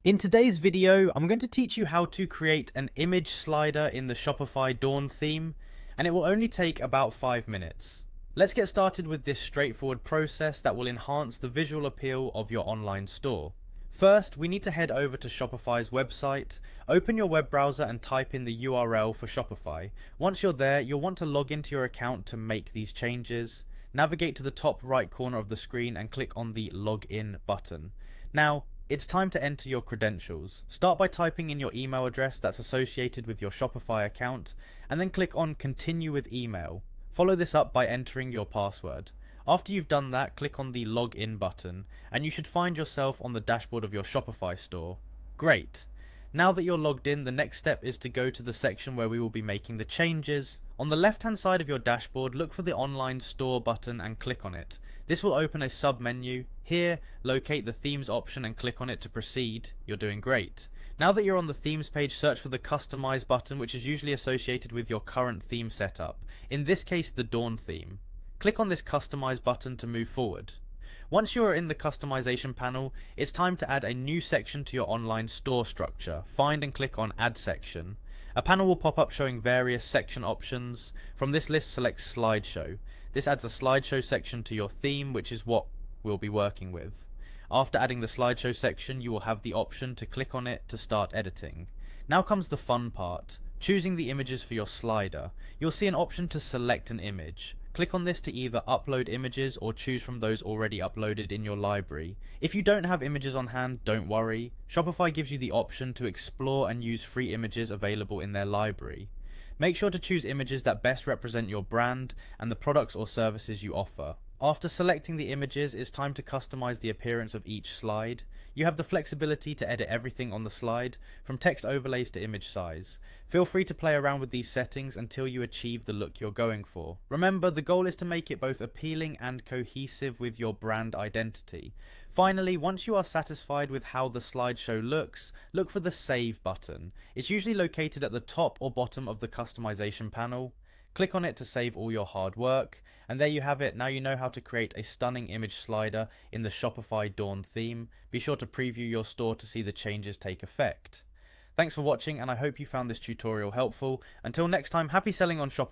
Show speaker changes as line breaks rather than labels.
In today's video, I'm going to teach you how to create an image slider in the Shopify Dawn theme, and it will only take about 5 minutes. Let's get started with this straightforward process that will enhance the visual appeal of your online store. First, we need to head over to Shopify's website, open your web browser and type in the URL for Shopify. Once you're there, you'll want to log into your account to make these changes. Navigate to the top right corner of the screen and click on the Login button. Now, it's time to enter your credentials. Start by typing in your email address that's associated with your Shopify account, and then click on Continue with Email. Follow this up by entering your password. After you've done that, click on the Login button, and you should find yourself on the dashboard of your Shopify store. Great! Now that you're logged in, the next step is to go to the section where we will be making the changes. On the left hand side of your dashboard, look for the Online Store button and click on it. This will open a sub-menu. Here, locate the Themes option and click on it to proceed. You're doing great. Now that you're on the Themes page, search for the Customize button, which is usually associated with your current theme setup. In this case, the Dawn theme. Click on this Customize button to move forward. Once you are in the customization panel, it's time to add a new section to your online store structure. Find and click on Add Section. A panel will pop up showing various section options. From this list, select Slideshow. This adds a slideshow section to your theme, which is what we'll be working with. After adding the slideshow section, you will have the option to click on it to start editing. Now comes the fun part, choosing the images for your slider. You'll see an option to select an image. Click on this to either upload images or choose from those already uploaded in your library. If you don't have images on hand, don't worry. Shopify gives you the option to explore and use free images available in their library. Make sure to choose images that best represent your brand and the products or services you offer. After selecting the images, it's time to customize the appearance of each slide. You have the flexibility to edit everything on the slide, from text overlays to image size. Feel free to play around with these settings until you achieve the look you're going for. Remember, the goal is to make it both appealing and cohesive with your brand identity. Finally, once you are satisfied with how the slideshow looks, look for the Save button. It's usually located at the top or bottom of the customization panel. Click on it to save all your hard work, and there you have it. Now you know how to create a stunning image slider in the Shopify Dawn theme. Be sure to preview your store to see the changes take effect. Thanks for watching, and I hope you found this tutorial helpful. Until next time, happy selling on Shopify.